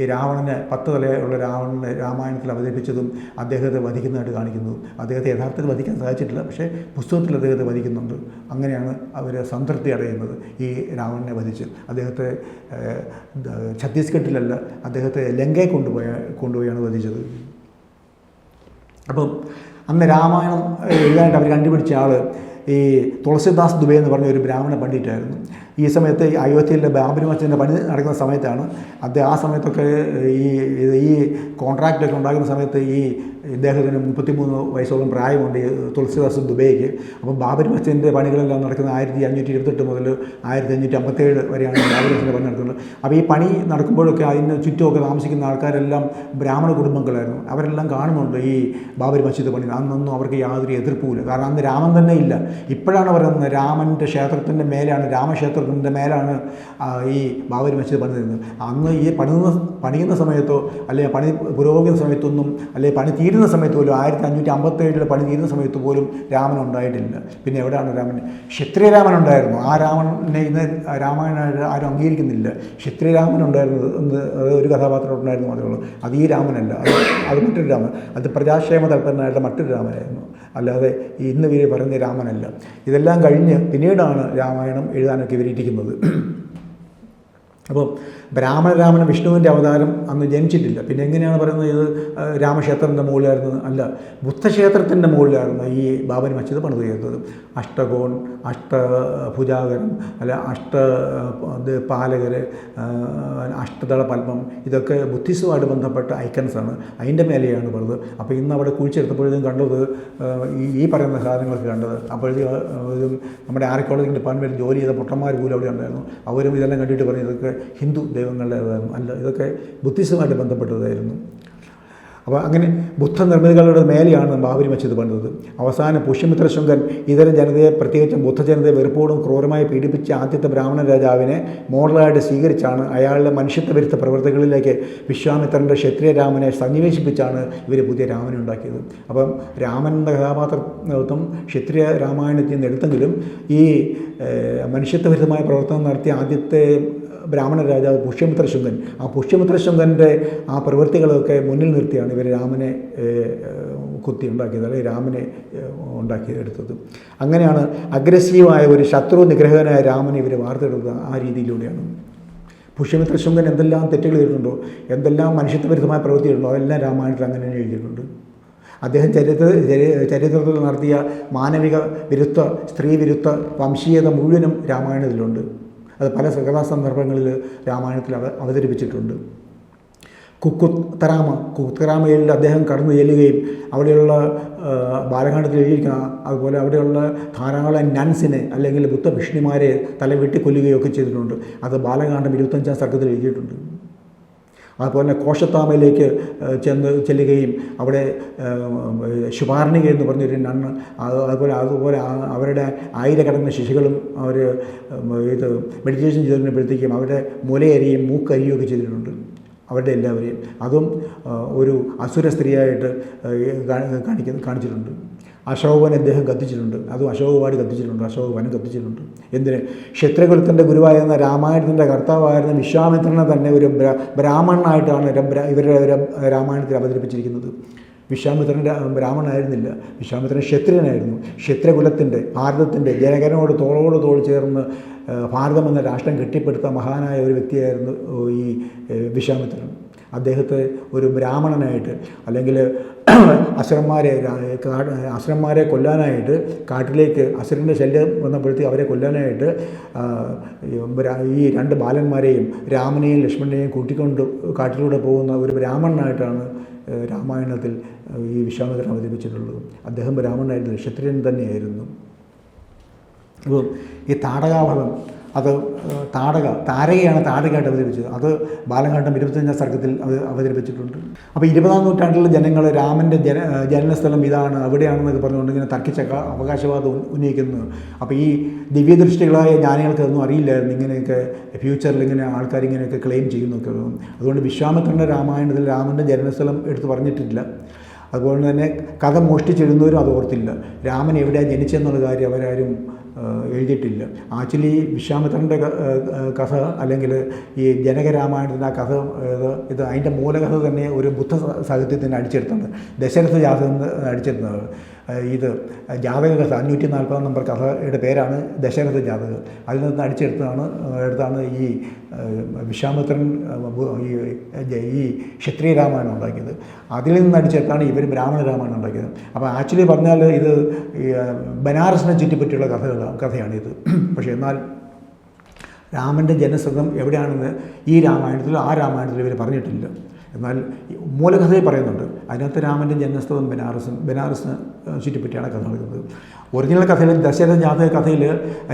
ഈ രാവണനെ 10 തലയുള്ള രാവണനെ രാമായണത്തിൽ അവതരിപ്പിച്ചതും അദ്ദേഹത്തെ വധിക്കുന്നതായിട്ട് കാണിക്കുന്നതും. അദ്ദേഹത്തെ യഥാർത്ഥത്തിൽ വധിക്കാൻ സാധിച്ചിട്ടില്ല, പക്ഷേ പുസ്തകത്തിൽ അദ്ദേഹത്തെ വധിക്കുന്നുണ്ട്. അങ്ങനെയാണ് അവർ സംതൃപ്തി അടയുന്നത് ഈ രാവണനെ വധിച്ച്. അദ്ദേഹത്തെ ഛത്തീസ്ഗഡിലല്ല, അദ്ദേഹത്തെ ലങ്കയിൽ കൊണ്ടുപോയാണ് വധിച്ചത്. അപ്പം അന്ന് രാമായണം എഴുതാനായിട്ട് അവർ കണ്ടുപിടിച്ച ആൾ ഈ തുളസിദാസ് ദുബെ എന്ന് പറഞ്ഞ ഒരു ബ്രാഹ്മണ പണ്ഡിറ്റായിരുന്നു. ഈ സമയത്ത് അയോധ്യയിലെ ബാബരി മസ്ജിദിൻ്റെ പണി നടക്കുന്ന സമയത്താണ് അദ്ദേഹം. ആ സമയത്തൊക്കെ ഈ കോൺട്രാക്റ്റൊക്കെ ഉണ്ടാക്കുന്ന സമയത്ത് ഇദ്ദേഹത്തിന് 33 വയസ്സോളം പ്രായമുണ്ട് ഈ തുളസിദാസ് ദുബൈക്ക്. അപ്പം ബാബരി മസ്ജിദിൻ്റെ പണികളെല്ലാം നടക്കുന്നത് 1528 മുതൽ 1557 വരെയാണ് ബാബരി മസ്ജിദിൻ്റെ പണി നടക്കുന്നത്. അപ്പോൾ ഈ പണി നടക്കുമ്പോഴൊക്കെ അതിന് ചുറ്റുമൊക്കെ താമസിക്കുന്ന ആൾക്കാരെല്ലാം ബ്രാഹ്മണ കുടുംബങ്ങളായിരുന്നു. അവരെല്ലാം കാണുന്നുണ്ട് ഈ ബാബരി മസ്ജിദ് പണി. അന്നൊന്നും അവർക്ക് യാതൊരു എതിർപ്പുമില്ല. കാരണം അന്ന് രാമൻ തന്നെ ഇല്ല. ഇപ്പോഴാണ് പറയുന്നത് രാമൻ്റെ ക്ഷേത്രത്തിൻ്റെ മേലാണ്, രാമക്ഷേത്രത്തിൻ്റെ മേലാണ് ഈ ബാബരി മസ്ജിദ് പണി തരുന്നത്. അന്ന് ഈ പണിയുന്ന സമയത്തോ അല്ലെങ്കിൽ പണി പുരോഗമിക്കുന്ന സമയത്തൊന്നും അല്ലെങ്കിൽ പണി തീരുന്ന സമയത്ത് പോലും 1557 പണി തീരുന്ന സമയത്ത് പോലും രാമൻ ഉണ്ടായിട്ടില്ല. പിന്നെ എവിടെയാണ് രാമൻ? ക്ഷത്രിയരാമൻ ഉണ്ടായിരുന്നു. ആ രാമനെ ഇന്ന് രാമായണമായിട്ട് ആരും അംഗീകരിക്കുന്നില്ല. ക്ഷത്രിയരാമൻ ഉണ്ടായിരുന്നത് ഒരു കഥാപാത്രം ഉണ്ടായിരുന്നു മാത്രമേ ഉള്ളൂ. അത് ഈ രാമനല്ല, അത് മറ്റൊരു രാമൻ. അത് പ്രജാക്ഷേമ തൽപരനായിട്ട് മറ്റൊരു രാമനായിരുന്നു, അല്ലാതെ ഇന്ന് ഇവർ പറയുന്ന രാമനല്ല. ഇതെല്ലാം കഴിഞ്ഞ് പിന്നീടാണ് രാമായണം എഴുതാനൊക്കെ ഇവരിയിരിക്കുന്നത്. അപ്പം രാമൻ വിഷ്ണുവിൻ്റെ അവതാരം അന്ന് ജനിച്ചിട്ടില്ല. പിന്നെ എങ്ങനെയാണ് പറയുന്നത് ഇത് രാമക്ഷേത്രത്തിൻ്റെ മുകളിലായിരുന്നു? അല്ല, ബുദ്ധക്ഷേത്രത്തിൻ്റെ മുകളിലായിരുന്നു ഈ ബാബരി മസ്ജിദ് പണിത് ചെയ്തത്. അഷ്ടകോൺ, അഷ്ടഭുജാകരം, അല്ല പാലകർ, അഷ്ടദള പത്മം, ഇതൊക്കെ ബുദ്ധിസവുമായിട്ട് ബന്ധപ്പെട്ട ഐക്കൺസാണ്. അതിൻ്റെ മേലെയാണ് പറഞ്ഞത്. അപ്പോൾ ഇന്ന് അവിടെ കുഴിച്ചെടുത്തപ്പോഴേക്കും കണ്ടത് ഈ പറയുന്ന സാധനങ്ങളൊക്കെ കണ്ടത്. അപ്പോഴത്തേക്കും നമ്മുടെ ആർക്കിയോളജി ഡിപ്പാർട്ട്മെൻറ്റിൽ ജോലി ചെയ്ത പൊട്ടന്മാർ പോലും അവിടെ ഉണ്ടായിരുന്നു. അവരും ഇതെല്ലാം കണ്ടിട്ട് പറഞ്ഞു ഇതൊക്കെ ഹിന്ദു ദൈവങ്ങളുടേതായിരുന്നു. അല്ല, ഇതൊക്കെ ബുദ്ധിസവുമായിട്ട് ബന്ധപ്പെട്ടതായിരുന്നു. അപ്പോൾ അങ്ങനെ ബുദ്ധനിർമ്മിതികളുടെ മേലെയാണ് ബാബരി മസ്ജിദ് പണിതത്. അവസാനം പുഷ്യമിത്ര ശുങ്കൻ ഇതര ജനതയെ, പ്രത്യേകിച്ചും ബുദ്ധജനതയെ വെറുപ്പോടും ക്രൂരമായി പീഡിപ്പിച്ച ആദ്യത്തെ ബ്രാഹ്മണ രാജാവിനെ മോഡലായിട്ട് സ്വീകരിച്ചാണ് അയാളുടെ മനുഷ്യത്വവിരുദ്ധ പ്രവൃത്തികളിലേക്ക് വിശ്വാമിത്രൻ്റെ ക്ഷത്രിയ രാമനെ സന്നിവേശിപ്പിച്ചാണ് ഇവർ പുതിയ രാമനെ ഉണ്ടാക്കിയത്. അപ്പം രാമൻ്റെ കഥാപാത്രത്വം ക്ഷത്രിയ രാമായണത്തിൽ നിന്ന് എടുത്തെങ്കിലും ഈ മനുഷ്യത്വവിരുദ്ധമായ പ്രവർത്തനം നടത്തിയ ആദ്യത്തെ ബ്രാഹ്മണ രാജാവ് പുഷ്യമിത്ര ശുങ്കൻ. ആ പുഷ്യമിത്ര ശുങ്കൻ്റെ ആ പ്രവൃത്തികളൊക്കെ മുന്നിൽ നിർത്തിയാണ് ഇവർ രാമനെ കുത്തി ഉണ്ടാക്കിയത്, അല്ലെങ്കിൽ രാമനെ ഉണ്ടാക്കിയെടുത്തത്. അങ്ങനെയാണ് അഗ്രസീവായ ഒരു ശത്രു നിഗ്രഹകനായ രാമനെ ഇവർ വാർത്തെടുക്കുക. ആ രീതിയിലൂടെയാണ്. പുഷ്യമിത്ര ശുങ്കൻ എന്തെല്ലാം തെറ്റുകൾ ചെയ്തിട്ടുണ്ടോ, എന്തെല്ലാം മനുഷ്യത്വവിരുദ്ധമായ പ്രവൃത്തികളുണ്ടോ, അതെല്ലാം രാമായണത്തിൽ അങ്ങനെ എഴുതിയിട്ടുണ്ട്. അദ്ദേഹം ചരിത്രത്തിൽ നടത്തിയ മാനവിക വിരുദ്ധ, സ്ത്രീ വിരുദ്ധ വംശീയത മുഴുവനും രാമായണത്തിലുണ്ട്. അത് പല കഥാസന്ദർഭങ്ങളിൽ രാമായണത്തിൽ അവതരിപ്പിച്ചിട്ടുണ്ട്. കുക്കുത്തരാമയിൽ അദ്ദേഹം കടന്നു ചെല്ലുകയും അവിടെയുള്ള ബാലകാണ്ഡത്തിൽ എഴുതിയിരിക്കുന്ന അതുപോലെ അവിടെയുള്ള ധാരാളം നൻസിനെ അല്ലെങ്കിൽ ബുദ്ധഭിക്ഷണിമാരെ തലവെട്ടിക്കൊല്ലുകയൊക്കെ ചെയ്തിട്ടുണ്ട്. അത് ബാലകാണ്ഡം 25-ാം സർഗത്തിൽ എഴുതിയിട്ടുണ്ട്. അതുപോലെ തന്നെ കോശത്താമയിലേക്ക് ചെല്ലുകയും അവിടെ ശുപാർണിക എന്ന് പറഞ്ഞൊരു നണ്ണ്, അതുപോലെ അവരുടെ ആയിരക്കണക്കിന് ശിശുക്കളും അവർ ഇത് മെഡിറ്റേഷൻ ചെയ്തിരുന്നപ്പോഴത്തേക്കും അവരുടെ മുലയരിയും മൂക്കരിയും ഒക്കെ ചെയ്തിട്ടുണ്ട് അവരുടെ എല്ലാവരെയും. അതും ഒരു അസുര സ്ത്രീയായിട്ട് കാണിച്ചിട്ടുണ്ട്. അശോകവൻ അദ്ദേഹം കത്തിച്ചിട്ടുണ്ട്. അതും അശോകവാടി കത്തിച്ചിട്ടുണ്ട്, അശോകവനം കത്തിച്ചിട്ടുണ്ട്. എന്തിന്? ക്ഷത്രിയകുലത്തിൻ്റെ ഗുരുവായിരുന്ന രാമായണത്തിൻ്റെ കർത്താവായിരുന്ന വിശ്വാമിത്രനെ തന്നെ ഒരു ബ്രാഹ്മണനായിട്ടാണ് ഇവരുടെ രാമായണത്തിൽ അവതരിപ്പിച്ചിരിക്കുന്നത്. വിശ്വാമിത്രൻ ബ്രാഹ്മണനായിരുന്നില്ല, വിശ്വാമിത്രൻ ക്ഷത്രിയനായിരുന്നു. ക്ഷത്രിയകുലത്തിൻ്റെ, ഭാരതത്തിൻ്റെ ജനകനോട് തോളോട് തോൾ ചേർന്ന് ഭാരതം എന്ന രാഷ്ട്രം കെട്ടിപ്പടുത്ത മഹാനായ ഒരു വ്യക്തിയായിരുന്നു ഈ വിശ്വാമിത്രൻ. അദ്ദേഹത്തെ ഒരു ബ്രാഹ്മണനായിട്ട് അല്ലെങ്കിൽ അസുരന്മാരെ കൊല്ലാനായിട്ട് കാട്ടിലേക്ക് അസുരൻ്റെ ശല്യം വന്നപ്പോഴത്തേക്ക് അവരെ കൊല്ലാനായിട്ട് ഈ 2 ബാലന്മാരെയും രാമനെയും ലക്ഷ്മണനെയും കൂട്ടിക്കൊണ്ട് കാട്ടിലൂടെ പോകുന്ന ഒരു ബ്രാഹ്മണനായിട്ടാണ് രാമായണത്തിൽ ഈ വിശ്വാമിത്രൻ അവതരിപ്പിച്ചിട്ടുള്ളത്. അദ്ദേഹം ബ്രാഹ്മണനായിരുന്നു, ക്ഷത്രിയൻ തന്നെയായിരുന്നു. അപ്പോൾ ഈ താടകാവധം, അത് താരകയാണ് താടകയായിട്ട് അവതരിപ്പിച്ചത്. അത് ബാലകാണ്ഡം 25-ാം സർഗത്തിൽ അവതരിപ്പിച്ചിട്ടുണ്ട്. അപ്പോൾ 20-ാം നൂറ്റാണ്ടിലെ ജനങ്ങൾ രാമൻ്റെ ജനനസ്ഥലം ഇതാണ്, അവിടെയാണെന്നൊക്കെ പറഞ്ഞുകൊണ്ട് ഇങ്ങനെ തർക്കിച്ച അവകാശവാദം ഉന്നയിക്കുന്നു. അപ്പോൾ ഈ ദിവ്യദൃഷ്ടികളായ ജ്ഞാനികൾക്കൊന്നും അറിയില്ലായിരുന്നു ഇങ്ങനെയൊക്കെ ഫ്യൂച്ചറിൽ ഇങ്ങനെ ആൾക്കാരിങ്ങനെയൊക്കെ ക്ലെയിം ചെയ്യുന്നൊക്കെ. അതുകൊണ്ട് വിശ്വാമിത്രൻ്റെ രാമായണത്തിൽ രാമൻ്റെ ജനനസ്ഥലം എടുത്ത് പറഞ്ഞിട്ടില്ല. അതുപോലെ തന്നെ കഥ മോഷ്ടിച്ചെഴുതുന്നവരും അത് ഓർത്തില്ല. രാമൻ എവിടെയാണ് ജനിച്ചെന്നുള്ള കാര്യം അവരാരും എഴുതിയിട്ടില്ല. ആക്ച്വലി വിശ്വാമിത്രൻ്റെ കഥ അല്ലെങ്കിൽ ഈ ജനകരാമായണത്തിൻ്റെ ആ കഥ ഇത് അതിൻ്റെ മൂലകഥ തന്നെ ഒരു ബുദ്ധ സാഹിത്യത്തിന് അടിച്ചെടുത്താണ്. ദശരഥ ജാതകം അടിച്ചെടുത്തത്. ഇത് ജാതക കഥ 540 നമ്പർ കഥയുടെ പേരാണ് ദശരഥ ജാതകം. അതിൽ നിന്ന് എടുത്താണ് ഈ വിശ്വാമിത്രൻ ഈ ക്ഷത്രിയ രാമായണം ഉണ്ടാക്കിയത്. അതിൽ നിന്ന് അടിച്ചെടുത്താണ് ഇവർ ബ്രാഹ്മണ രാമായണം ഉണ്ടാക്കിയത്. അപ്പോൾ ആക്ച്വലി പറഞ്ഞാൽ ഇത് ബനാറസിനെ ചുറ്റിപ്പറ്റിയുള്ള കഥയാണിത്. പക്ഷേ എന്നാൽ രാമൻ്റെ ജനനസ്ഥലം എവിടെയാണെന്ന് ഈ രാമായണത്തിലോ ആ രാമായണത്തിലോ ഇവർ പറഞ്ഞിട്ടില്ല. എന്നാൽ മൂലകഥയിൽ പറയുന്നുണ്ട്. അതിനകത്ത് രാമൻ്റെ ജന്മസ്ഥലം ബനാറസിന് ചുറ്റിപ്പറ്റിയാണ് കഥ നടക്കുന്നത്. ഒറിജിനൽ കഥയിൽ ദശരഥ ജാതക കഥയിൽ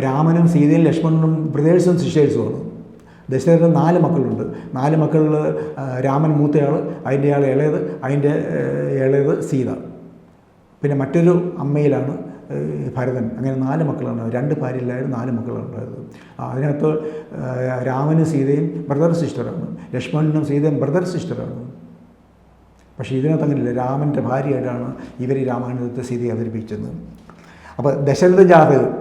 രാമനും സീതയും ലക്ഷ്മണനും ബ്രദേഴ്സും സിസ്റ്റേഴ്സുമാണ്. ദശരഥന് 4 മക്കളുണ്ട്. 4 മക്കളിൽ രാമൻ മൂത്തയാൾ, അതിൻ്റെ ഇളയത് സീത, പിന്നെ മറ്റൊരു അമ്മയിലാണ് ഭരതൻ. അങ്ങനെ 4 മക്കളാണ്. 2 ഭാര്യയിലായിരുന്നു 4 മക്കളാണ് ഉണ്ടായത്. അതിനകത്ത് രാമനും സീതയും ബ്രദർ സിസ്റ്ററാണ്, ലക്ഷ്മണനും സീതയും ബ്രദർ സിസ്റ്ററാണ്. പക്ഷേ ഇതിനകത്ത് അങ്ങനെയില്ല. രാമൻ്റെ ഭാര്യയായിട്ടാണ് ഇവർ ഈ രാമായണത്തെ സീതയെ അവതരിപ്പിച്ചത്. അപ്പോൾ ദശരഥ ജാതകം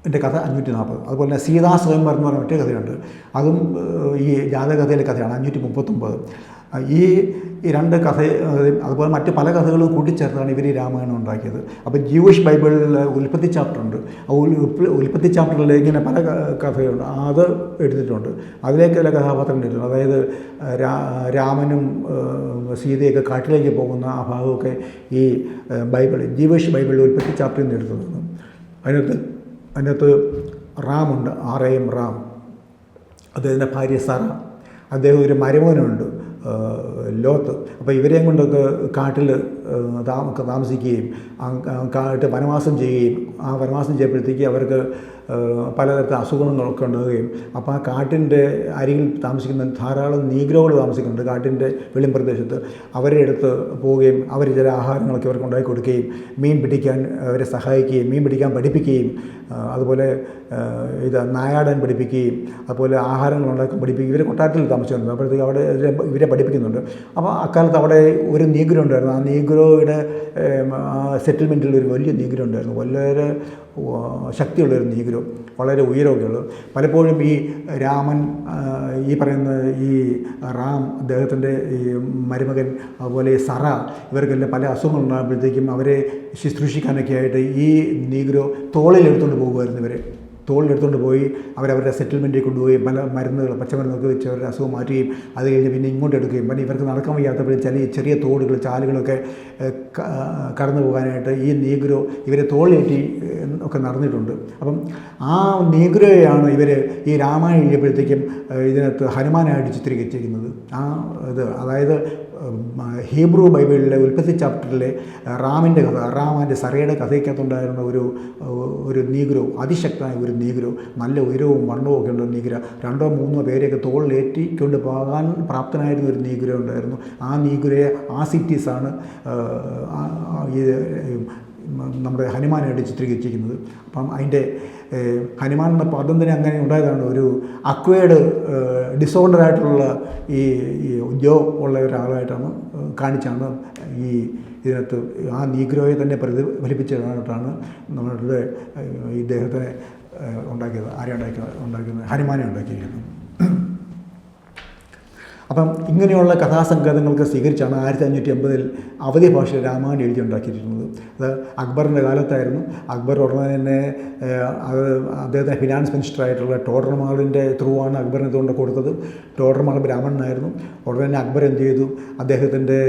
എൻ്റെ കഥ 540. അതുപോലെ തന്നെ സീതാ സ്വയംവരം എന്ന് പറഞ്ഞ മറ്റൊരു കഥയുണ്ട്. അതും ഈ ജാതകഥയിലെ കഥയാണ് 539. ഈ 2 കഥ അതുപോലെ മറ്റ് പല കഥകളും കൂട്ടിച്ചേർത്താണ് ഇവർ ഈ രാമായണം ഉണ്ടാക്കിയത്. അപ്പോൾ ജൂയിഷ് ബൈബിളിൽ ഉൽപ്പത്തി ചാപ്റ്ററുണ്ട്. ഉൽപ്പത്തി ചാപ്റ്ററിൽ ഇങ്ങനെ പല കഥകളുണ്ട്, അത് എടുത്തിട്ടുണ്ട്. അതിലേക്ക് ചില കഥാപാത്രങ്ങൾ എടുത്തിട്ടുണ്ട്. അതായത് രാമനും സീതയൊക്കെ കാട്ടിലേക്ക് പോകുന്ന ആ ഭാഗമൊക്കെ ഈ ജൂയിഷ് ബൈബിളിൽ ഉൽപ്പത്തി ചാപ്റ്ററിൽ നിന്ന് എടുത്തതാണ്. അതിനകത്ത് റാമുണ്ട്, RAM റാം. അദ്ദേഹത്തിൻ്റെ ഭാര്യ സറ, അദ്ദേഹം ഒരു മരുമകനുണ്ട് ലോത്ത്. അപ്പോൾ ഇവരെയും കൊണ്ടൊക്കെ കാട്ടിൽ താമസിക്കുകയും വനവാസം ചെയ്യുകയും ആ വനവാസം ചെയ്യുമ്പോഴത്തേക്ക് അവർക്ക് പലതരത്തിൽ അസുഖങ്ങളൊക്കെ ഉണ്ടാകുകയും അപ്പോൾ ആ കാട്ടിൻ്റെ അരികിൽ താമസിക്കുന്ന ധാരാളം നീഗ്രോകൾ താമസിക്കുന്നുണ്ട് കാട്ടിൻ്റെ വെളിം പ്രദേശത്ത്. അവരെ അടുത്ത് പോവുകയും അവർ ചില ആഹാരങ്ങളൊക്കെ അവർക്ക് ഉണ്ടാക്കി കൊടുക്കുകയും മീൻ പിടിക്കാൻ അവരെ സഹായിക്കുകയും മീൻ പിടിക്കാൻ പഠിപ്പിക്കുകയും അതുപോലെ നായാടാൻ പഠിപ്പിക്കുകയും അതുപോലെ ആഹാരങ്ങൾ ഉണ്ടാക്കാൻ പഠിപ്പിക്കുകയും. ഇവർ കൊട്ടാരത്തിൽ താമസിക്കുന്നുണ്ട്. അപ്പോഴത്തേക്ക് അവിടെ ഇവരെ പഠിപ്പിക്കുന്നുണ്ട്. അപ്പോൾ അക്കാലത്ത് അവിടെ ഒരു നീഗ്രോ ഉണ്ടായിരുന്നു. ആ നീഗ്രോയുടെ സെറ്റിൽമെൻറ്റിൽ ഒരു വലിയ നീഗ്രോ ഉണ്ടായിരുന്നു. വളരെ ശക്തിയുള്ളൊരു നീഗ്രോ, വളരെ ഉയരമൊക്കെയുള്ളത്. പലപ്പോഴും ഈ രാമൻ ഈ പറയുന്ന ഈ റാം അദ്ദേഹത്തിൻ്റെ ഈ മരുമകൻ അതുപോലെ സറ ഇവർക്കെല്ലാം പല അസുഖങ്ങൾ ഉണ്ടാകുമ്പോഴത്തേക്കും അവരെ ശുശ്രൂഷിക്കാനൊക്കെ ആയിട്ട് ഈ നീഗ്രോ തോളിലെടുത്തുകൊണ്ട് പോകുമായിരുന്നു. ഇവരെ തോളിലെടുത്തുകൊണ്ട് പോയി അവരവരുടെ സെറ്റിൽമെൻറ്റിൽ കൊണ്ടുപോയി പല മരുന്നുകൾ പച്ചമരുന്നൊക്കെ വെച്ച് അവരുടെ അസുഖം മാറ്റുകയും അത് കഴിഞ്ഞ് പിന്നെ ഇങ്ങോട്ട് എടുക്കുകയും പിന്നെ ഇവർക്ക് നടക്കാൻ വയ്യാത്തപ്പോഴും ചെറിയ തോടുകൾ ചാലുകളൊക്കെ കടന്നു പോകാനായിട്ട് ഈ നീഗ്രോ ഇവരെ തോളിലേറ്റി ഒക്കെ നടന്നിട്ടുണ്ട്. അപ്പം ആ നീഗ്രോയാണ് ഇവർ ഈ രാമായണം എഴുതിയപ്പോഴത്തേക്കും ഇതിനകത്ത് ഹനുമാനായിട്ട് ചിത്രീകരിച്ചിരിക്കുന്നത്. അതായത് ഹീബ്രു ബൈബിളിലെ ഉൽപ്പത്തി ചാപ്റ്ററിലെ റാമിൻ്റെ കഥ, റാമാൻ്റെ സറയുടെ കഥയ്ക്കകത്തുണ്ടായിരുന്ന ഒരു നീഗ്രോ, അതിശക്തമായ ഒരു നീഗ്രോ, നല്ല ഉയരവും വണ്ണവും ഒക്കെ ഉള്ള നീഗ്രോ, 2-3 പേരെയൊക്കെ തോളിലേറ്റിക്കൊണ്ട് പോകാൻ പ്രാപ്തനായിരുന്ന ഒരു നീഗ്രോ ഉണ്ടായിരുന്നു. ആ നീഗ്രോയെ ആസിറ്റീസാണ് നമ്മുടെ ഹനുമാനായിട്ട് ചിത്രീകരിച്ചിരിക്കുന്നത്. അപ്പം അതിൻ്റെ ഹനുമാൻ എന്ന പദം തന്നെ അങ്ങനെ ഉണ്ടായതാണ്. ഒരു അക്വേർഡ് ഡിസോർഡറായിട്ടുള്ള ഈ ജോ ഉള്ള ഒരാളായിട്ടാണ് കാണിച്ചാണ് ഈ ഇതിനകത്ത് ആ നീഗ്രോയെ തന്നെ പ്രതിഫലിപ്പിച്ചതായിട്ടാണ് നമ്മളുടെ ഇദ്ദേഹത്തിനെ ഉണ്ടാക്കിയത് ഹനുമാനെ ഉണ്ടാക്കിയിരിക്കുന്നത്. അപ്പം ഇങ്ങനെയുള്ള കഥാസങ്കേതങ്ങൾക്ക് സ്വീകരിച്ചാണ് 1580 അവധി ഭാഷയിൽ രാമായണം എഴുതി ഉണ്ടാക്കിയിരിക്കുന്നത്. അത് അക്ബറിൻ്റെ കാലത്തായിരുന്നു. അക്ബർ ഉടനെ തന്നെ അദ്ദേഹത്തിന് ഫിനാൻസ് മിനിസ്റ്ററായിട്ടുള്ള ടോഡർമാളിൻ്റെ ത്രൂ ആണ് അക്ബറിന് ഇതുകൊണ്ട് കൊടുത്തത്. ടോഡർമാൾ ബ്രാഹ്മണനായിരുന്നു. ഉടനെ തന്നെ അക്ബർ എന്ത് ചെയ്തു, അദ്ദേഹത്തിൻ്റെ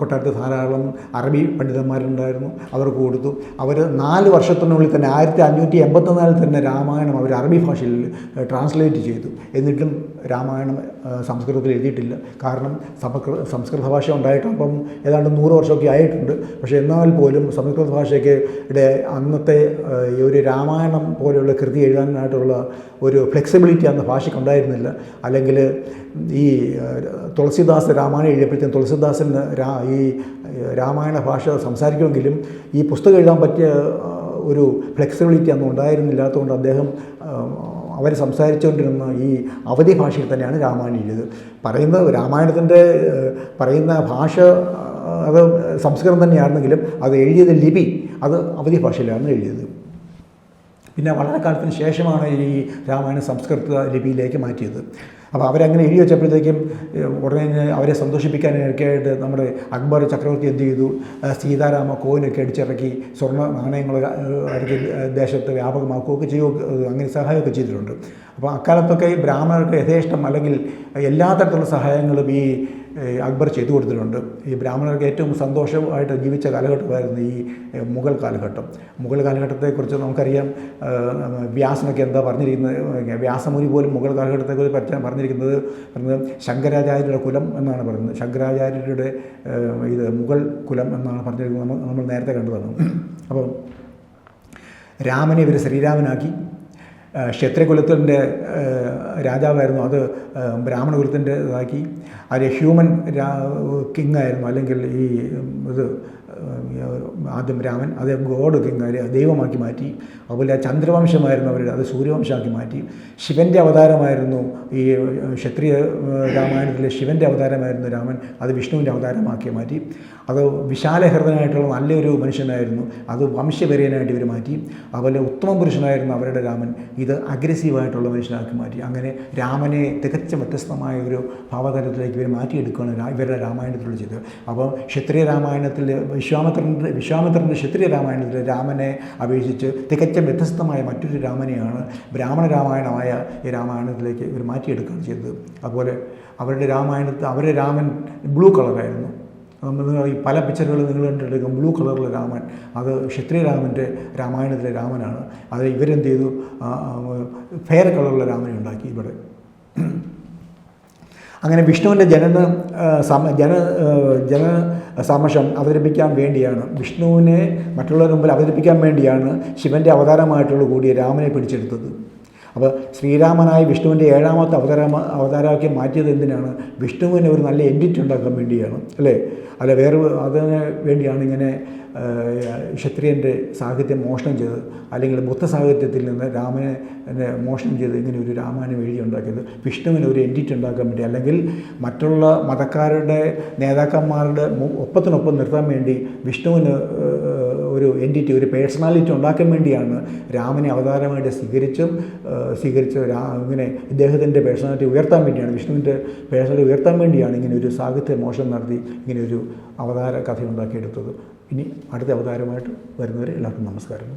കൊട്ടാരത്തിൽ ധാരാളം അറബി പണ്ഡിതന്മാരുണ്ടായിരുന്നു, അവർക്ക് കൊടുത്തു. അവർ 4 വർഷത്തിനുള്ളിൽ തന്നെ 1584 തന്നെ രാമായണം അവർ അറബി ഭാഷയിൽ ട്രാൻസ്ലേറ്റ് ചെയ്തു. എന്നിട്ടും രാമായണം സംസ്കൃതത്തിൽ എഴുതിയിട്ടില്ല. കാരണം സംസ്കൃത ഭാഷ ഉണ്ടായിട്ട് അപ്പം ഏതാണ്ട് 100 വർഷമൊക്കെ ആയിട്ടുണ്ട്. പക്ഷേ എന്നാൽ പോലും സംസ്കൃത ഭാഷയ്ക്ക് അന്നത്തെ ഒരു രാമായണം പോലെയുള്ള കൃതി എഴുതാനായിട്ടുള്ള ഒരു ഫ്ലെക്സിബിലിറ്റി അന്ന് ഭാഷയ്ക്ക് ഉണ്ടായിരുന്നില്ല. അല്ലെങ്കിൽ ഈ തുളസിദാസ് രാമായണം എഴുതിയപ്പോഴത്തേക്കും തുളസിദാസിന് ഈ രാമായണ ഭാഷ സംസാരിക്കുമെങ്കിലും ഈ പുസ്തകം എഴുതാൻ പറ്റിയ ഒരു ഫ്ലെക്സിബിലിറ്റി അന്ന് ഉണ്ടായിരുന്നില്ലാത്തതുകൊണ്ട് അദ്ദേഹം അവർ സംസാരിച്ചുകൊണ്ടിരുന്ന ഈ അവധി ഭാഷയിൽ തന്നെയാണ് രാമായണം എഴുതിയത്. രാമായണത്തിൻ്റെ പറയുന്ന ഭാഷ അത് സംസ്കൃതം തന്നെയാണെങ്കിലും അത് എഴുതിയത് ലിപി അത് അവധി ഭാഷയിലാണ് എഴുതിയത്. പിന്നെ വളരെ കാലത്തിന് ശേഷമാണ് ഈ രാമായണം സംസ്കൃത ലിപിയിലേക്ക് മാറ്റിയത്. അപ്പോൾ അവരങ്ങനെ എഴുതി വെച്ചപ്പോഴത്തേക്കും ഉടനെ അവരെ സന്തോഷിപ്പിക്കാനൊക്കെ ആയിട്ട് നമ്മുടെ അക്ബർ ചക്രവർത്തി എന്ത് ചെയ്തു, സീതാരാമ കോയിനൊക്കെ അടിച്ചിറക്കി സ്വർണ്ണ നാണയങ്ങൾ അടുത്ത് ദേശത്ത് വ്യാപകമാക്കുകയൊക്കെ ചെയ്യുക, അങ്ങനെ സഹായമൊക്കെ ചെയ്തിട്ടുണ്ട്. അപ്പോൾ അക്കാലത്തൊക്കെ ഈ ബ്രാഹ്മണർക്ക് യഥേഷ്ടം അല്ലെങ്കിൽ എല്ലാ തരത്തിലുള്ള സഹായങ്ങളും ഈ അക്ബർ ചെയ്തു കൊടുത്തിട്ടുണ്ട്. ഈ ബ്രാഹ്മണർക്ക് ഏറ്റവും സന്തോഷമായിട്ട് ജീവിച്ച കാലഘട്ടമായിരുന്നു ഈ മുഗൾ കാലഘട്ടം. മുഗൾ കാലഘട്ടത്തെക്കുറിച്ച് നമുക്കറിയാം, വ്യാസനൊക്കെ എന്താ പറഞ്ഞിരിക്കുന്നത്, വ്യാസമുനി പോലും മുഗൾ കാലഘട്ടത്തെക്കുറിച്ച് പറഞ്ഞിരിക്കുന്നത് ശങ്കരാചാര്യരുടെ കുലം എന്നാണ് പറയുന്നത്. ശങ്കരാചാര്യരുടെ ഇത് മുഗൾ കുലം എന്നാണ് പറഞ്ഞിരിക്കുന്നത്, നമ്മൾ നേരത്തെ കണ്ടതാണ്. അപ്പം രാമനെ ഇവർ ശ്രീരാമനാക്കി. ക്ഷത്രിയകുലത്തിൻ്റെ രാജാവായിരുന്നു, അത് ബ്രാഹ്മണ കുലത്തിൻ്റെ ഇതാക്കി. അത് ഹ്യൂമൻ കിങ്ങായിരുന്നു, അല്ലെങ്കിൽ ഈ ഇത് ആദ്യം രാമൻ അത് ഗോഡ് കിങ് ദൈവമാക്കി മാറ്റി. അതുപോലെ ചന്ദ്രവംശമായിരുന്നു അവരുടെ, അത് സൂര്യവംശമാക്കി മാറ്റി. ശിവൻ്റെ അവതാരമായിരുന്നു ഈ ക്ഷത്രിയ രാമായണത്തിലെ ശിവൻ്റെ അവതാരമായിരുന്നു രാമൻ, അത് വിഷ്ണുവിൻ്റെ അവതാരമാക്കി മാറ്റി. അത് വിശാലഹൃദയനായിട്ടുള്ള നല്ലൊരു മനുഷ്യനായിരുന്നു, അത് വംശപര്യനായിട്ട് ഇവർ മാറ്റി. അതുപോലെ ഉത്തമ പുരുഷനായിരുന്നു അവരുടെ രാമൻ, ഇത് അഗ്രസീവായിട്ടുള്ള മനുഷ്യനാക്കി മാറ്റി. അങ്ങനെ രാമനെ തികച്ചും വ്യത്യസ്തമായ ഒരു ഭാവതലത്തിലേക്ക് ഇവർ മാറ്റിയെടുക്കുകയാണ് ഇവരുടെ രാമായണത്തിലൂടെ ചെയ്തത്. അപ്പോൾ ക്ഷത്രിയ രാമായണത്തിൽ വിശ്വാമിത്രൻ്റെ ക്ഷത്രിയ രാമായണത്തിൽ രാമനെ അപേക്ഷിച്ച് തികച്ചും വ്യത്യസ്തമായ മറ്റൊരു രാമനെയാണ് ബ്രാഹ്മണ രാമായണമായ ഈ രാമായണത്തിലേക്ക് ഇവർ മാറ്റിയെടുക്കുകയാണ് ചെയ്തത്. അതുപോലെ അവരുടെ രാമൻ ബ്ലൂ കളറായിരുന്നു. നമ്മൾ ഈ പല പിക്ചറുകൾ നിങ്ങൾ കണ്ടെടുക്കും, ബ്ലൂ കളറിലെ രാമൻ, അത് ക്ഷത്രിയ രാമൻ്റെ രാമായണത്തിലെ രാമനാണ്. അത് ഇവരെന്ത് ചെയ്തു, ഫെയർ കളറിലെ രാമനെ ഉണ്ടാക്കി ഇവിടെ. അങ്ങനെ വിഷ്ണുവിൻ്റെ ജന സമക്ഷം അവതരിപ്പിക്കാൻ വേണ്ടിയാണ്, വിഷ്ണുവിനെ മറ്റുള്ളവരുടെ മുമ്പിൽ അവതരിപ്പിക്കാൻ വേണ്ടിയാണ് ശിവൻ്റെ അവതാരമായിട്ടുള്ള കൂടിയ രാമനെ പിടിച്ചെടുത്തത്. അപ്പോൾ ശ്രീരാമനായി വിഷ്ണുവിൻ്റെ 7ാമത്തെ അവതാരമാക്കി മാറ്റിയത് എന്തിനാണ്? വിഷ്ണുവിന് ഒരു നല്ല എൻറ്റിറ്റി ഉണ്ടാക്കാൻ വേണ്ടിയാണ്, അല്ലേ? വേറെ അതിന് വേണ്ടിയാണ് ഇങ്ങനെ ക്ഷത്രിയൻ്റെ സാഹിത്യം മോഷണം ചെയ്തത്, അല്ലെങ്കിൽ ബുദ്ധ സാഹിത്യത്തിൽ നിന്ന് രാമനെ മോഷണം ചെയ്ത് ഇങ്ങനെ ഒരു രാമായണം എഴുതി ഉണ്ടാക്കിയത് വിഷ്ണുവിന് ഒരു എൻറ്റിറ്റി ഉണ്ടാക്കാൻ വേണ്ടി, അല്ലെങ്കിൽ മറ്റുള്ള മതക്കാരുടെ നേതാക്കന്മാരുടെ ഒപ്പത്തിനൊപ്പം നിർത്താൻ വേണ്ടി വിഷ്ണുവിന് ഒരു എൻറ്റിറ്റി, ഒരു പേഴ്സണാലിറ്റി ഉണ്ടാക്കാൻ വേണ്ടിയാണ് രാമനെ അവതാരമായിട്ട് സ്വീകരിച്ച് ഇങ്ങനെ ഇദ്ദേഹത്തിൻ്റെ പേഴ്സണാലിറ്റി ഉയർത്താൻ വേണ്ടിയാണ്, വിഷ്ണുവിൻ്റെ പേഴ്സണാലിറ്റി ഉയർത്താൻ വേണ്ടിയാണ് ഇങ്ങനെ ഒരു സാഹിത്യ മോഷണം നടത്തി ഇങ്ങനെ ഒരു അവതാര കഥ ഉണ്ടാക്കിയെടുത്തത്. ഇനി അടുത്ത അവതാരമായിട്ട് വരുന്നവരെ എല്ലാവർക്കും നമസ്കാരം.